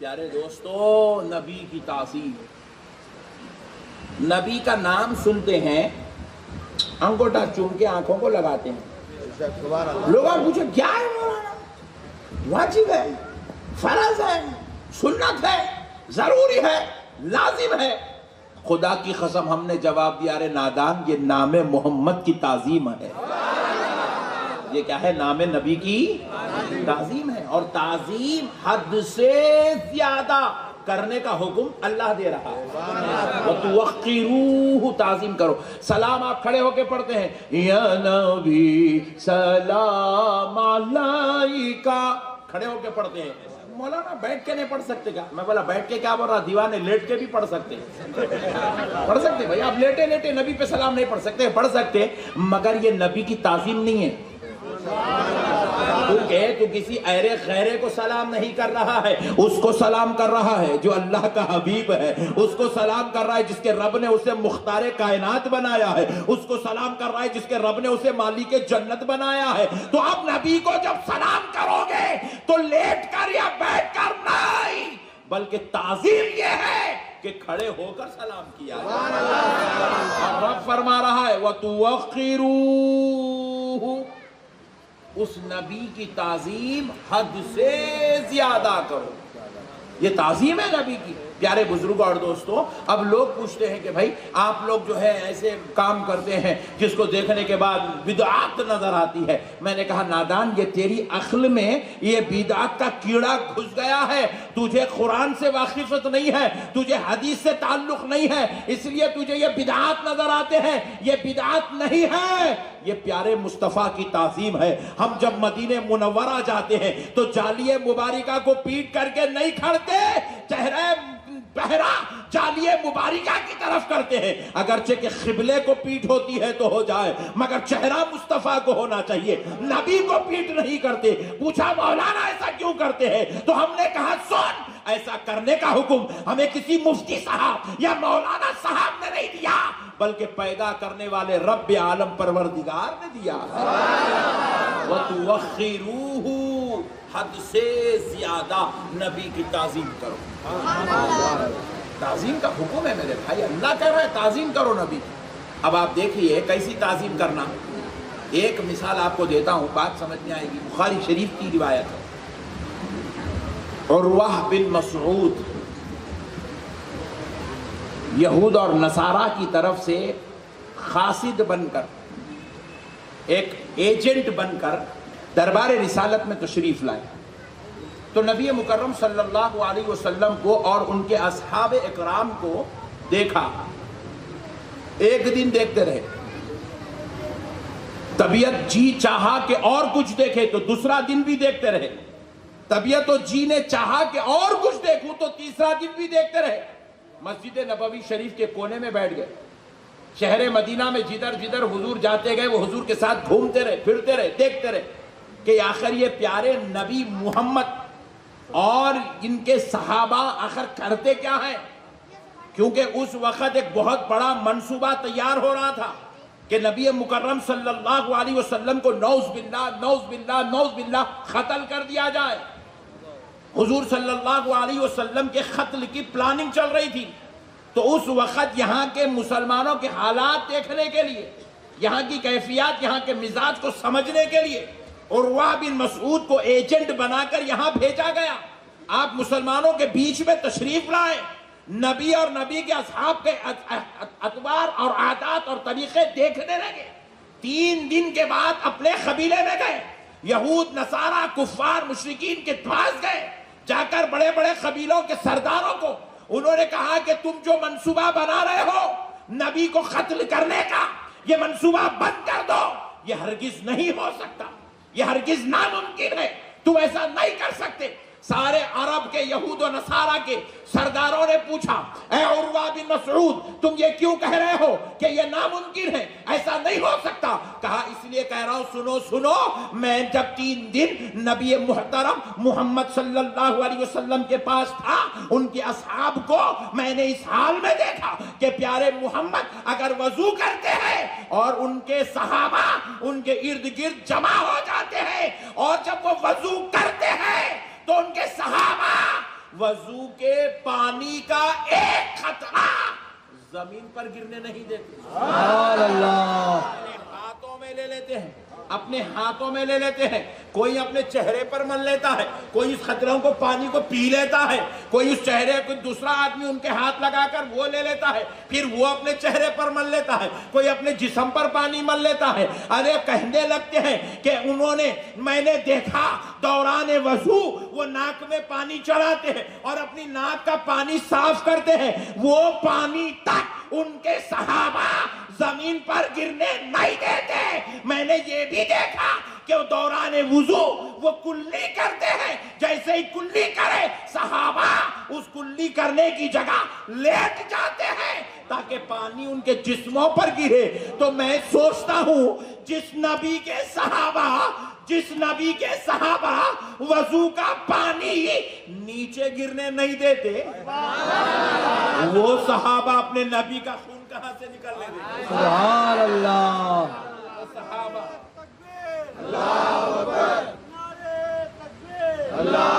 پیارے دوستو، نبی کی تعظیم، نبی کا نام سنتے ہیں انگوٹھا چوم کے آنکھوں کو لگاتے ہیں. لوگ پوچھے کیا ہے مولانا؟ واجب ہے، فرض ہے، سنت ہے، ضروری ہے، لازم ہے. خدا کی قسم ہم نے جواب دیا، ارے نادان، یہ نام محمد کی تعظیم ہے. یہ کیا ہے؟ نام نبی کی تعظیم ہے. اور تعظیم حد سے زیادہ کرنے کا حکم اللہ دے رہا ہے. وَتُوَقِّرُوهُ، تعظیم کرو. سلام آپ کھڑے ہو کے پڑھتے ہیں، یا نبی سلام علیکہ، کھڑے ہو کے پڑھتے ہیں. مولانا بیٹھ کے نہیں پڑھ سکتے کیا؟ میں بولا بیٹھ کے کیا بول رہا، دیوانے لیٹ کے بھی پڑھ سکتے ہیں. پڑھ سکتے بھائی، آپ لیٹے لیٹے نبی پہ سلام نہیں پڑھ سکتے، پڑھ سکتے، مگر یہ نبی کی تعظیم نہیں ہے. تو کسی ایرے خیرے کو سلام نہیں کر رہا ہے، اس کو سلام کر رہا ہے جو اللہ کا حبیب ہے. اس کو سلام کر رہا ہے جس کے رب نے اسے مختار کائنات بنایا ہے. اس کو سلام کر رہا ہے جس کے رب نے اسے مالک جنت بنایا ہے. تو آپ نبی کو جب سلام کرو گے تو لیٹ کر یا بیٹھ کر نہیں، بلکہ تعظیم یہ ہے کہ کھڑے ہو کر سلام کیا. اور رب فرما رہا ہے وَتُوَقِّرُوهُ، اس نبی کی تعظیم حد سے زیادہ کرو. یہ تعظیم ہے نبی کی. پیارے بزرگوں اور دوستوں، اب لوگ پوچھتے ہیں کہ بھائی آپ لوگ جو ہے ایسے کام کرتے ہیں جس کو دیکھنے کے بعد بدعات نظر آتی ہے. میں نے کہا نادان، یہ تیری عقل میں یہ بدعات کا کیڑا گھس گیا ہے. تجھے قرآن سے واقفیت نہیں ہے، تجھے حدیث سے تعلق نہیں ہے، اس لیے تجھے یہ بدعات نظر آتے ہیں. یہ بدعات نہیں ہے، یہ پیارے مصطفیٰ کی تعظیم ہے. ہم جب مدینہ منورہ جاتے ہیں تو جالیہ مبارکہ کو پیٹ کر کے نہیں کھڑتے، چہرہ پہرا جالیہ مبارکہ کی طرف کرتے ہیں. اگرچہ کہ قبلے کو پیٹ ہوتی ہے تو ہو جائے، مگر چہرہ مصطفیٰ کو ہونا چاہیے. نبی کو پیٹ نہیں کرتے. پوچھا مولانا ایسا کیوں کرتے ہیں؟ تو ہم نے کہا سن، ایسا کرنے کا حکم ہمیں کسی مفتی صاحب یا مولانا صاحب نے نہیں دیا، بلکہ پیدا کرنے والے رب عالم پروردگار نے دیا. وَتُوَقِّرُوهُ، حد سے زیادہ نبی کی تعظیم کرو. تعظیم کا حکم ہے میرے بھائی، اللہ کہہ رہا ہے تعظیم کرو نبی. اب آپ دیکھیے کیسی تعظیم کرنا. ایک مثال آپ کو دیتا ہوں، بات سمجھ میں آئے گی. بخاری شریف کی روایت ہے، عروہ بن مسعود یہود اور نصارہ کی طرف سے قاصد بن کر، ایک ایجنٹ بن کر دربار رسالت میں تشریف لائے. تو نبی مکرم صلی اللہ علیہ وسلم کو اور ان کے اصحاب اکرام کو دیکھا. ایک دن دیکھتے رہے، طبیعت جی چاہا کہ اور کچھ دیکھے تو دوسرا دن بھی دیکھتے رہے. طبیعت و جی نے چاہا کہ اور کچھ دیکھوں تو تیسرا دن بھی دیکھتے رہے. مسجد نبوی شریف کے کونے میں بیٹھ گئے. شہر مدینہ میں جدھر جدھر حضور جاتے گئے وہ حضور کے ساتھ گھومتے رہے، پھرتے رہے، دیکھتے رہے کہ آخر یہ پیارے نبی محمد اور ان کے صحابہ آخر کرتے کیا ہیں. کیونکہ اس وقت ایک بہت بڑا منصوبہ تیار ہو رہا تھا کہ نبی مکرم صلی اللہ علیہ وسلم کو نعوذ باللہ نعوذ باللہ نعوذ باللہ قتل کر دیا جائے. حضور صلی اللہ علیہ وسلم کے قتل کی پلاننگ چل رہی تھی. تو اس وقت یہاں کے مسلمانوں کے حالات دیکھنے کے لیے، یہاں کی کیفیات، یہاں کے مزاج کو سمجھنے کے لیے عروہ بن مسعود کو ایجنٹ بنا کر یہاں بھیجا گیا. آپ مسلمانوں کے بیچ میں تشریف لائے، نبی اور نبی کے اصحاب کے اطوار اور عادات اور طریقے دیکھنے لگے. 3 دن کے بعد اپنے قبیلے میں گئے، یہود نصارہ کفار مشرکین کے پاس گئے. جا کر بڑے بڑے قبیلوں کے سرداروں کو انہوں نے کہا کہ تم جو منصوبہ بنا رہے ہو نبی کو قتل کرنے کا، یہ منصوبہ بند کر دو. یہ ہرگز نہیں ہو سکتا، یہ ہرگز ناممکن ہے، تم ایسا نہیں کر سکتے. سارے عرب کے یہود و نصارہ کے سرداروں نے پوچھا، اے عروہ بن مسعود تم یہ کیوں کہہ رہے ہو کہ یہ ناممکن ہے، ایسا نہیں ہو سکتا؟ کہا اس لیے کہہ رہا ہوں، سنو، میں جب 3 دن نبی محترم محمد صلی اللہ علیہ وسلم کے پاس تھا، ان کے اصحاب کو میں نے اس حال میں دیکھا کہ پیارے محمد اگر وضو کرتے ہیں اور ان کے صحابہ ان کے ارد گرد جمع ہو جاتے ہیں، اور جب وہ وضو کرتے ہیں تو ان کے صحابہ وضو کے پانی کا ایک قطرہ زمین پر گرنے نہیں دیتے. سبحان اللہ. اپنے ہاتھوں میں لے لیتے ہیں, اپنے ہاتھوں میں لے لیتے ہیں. کوئی اپنے چہرے پر مل لیتا ہے, کوئی اس قطروں کو پانی کو پی لیتا ہے, کوئی اس چہرے کو دوسرا آدمی ان کے ہاتھ لگا کر وہ لے لیتا ہے, پھر وہ اپنے چہرے پر مل لیتا ہے, کوئی اپنے جسم پر پانی مل لیتا ہے. ارے کہنے لگتے ہیں کہ میں نے دیکھا دوران وضو وہ ناک میں پانی چڑھاتے ہیں اور اپنی ناک کا پانی صاف کرتے ہیں. وہ پانی تک ان کے صحابہ زمین پر گرنے نہیں دیتے. میں نے یہ بھی دیکھا کہ وہ دوران وضو وہ کلی کرتے ہیں, جیسے ہی کلی کرے صحابہ اس کلی کرنے کی جگہ لیٹ جاتے ہیں تاکہ پانی ان کے جسموں پر گرے. تو میں سوچتا ہوں جس نبی کے صحابہ وضو کا پانی نیچے گرنے نہیں دیتے, وہ صحابہ اپنے نبی کا خون کہاں سے نکلنے دیتے؟ سبحان اللہ. صحابہ اللہ اکبر. اللہ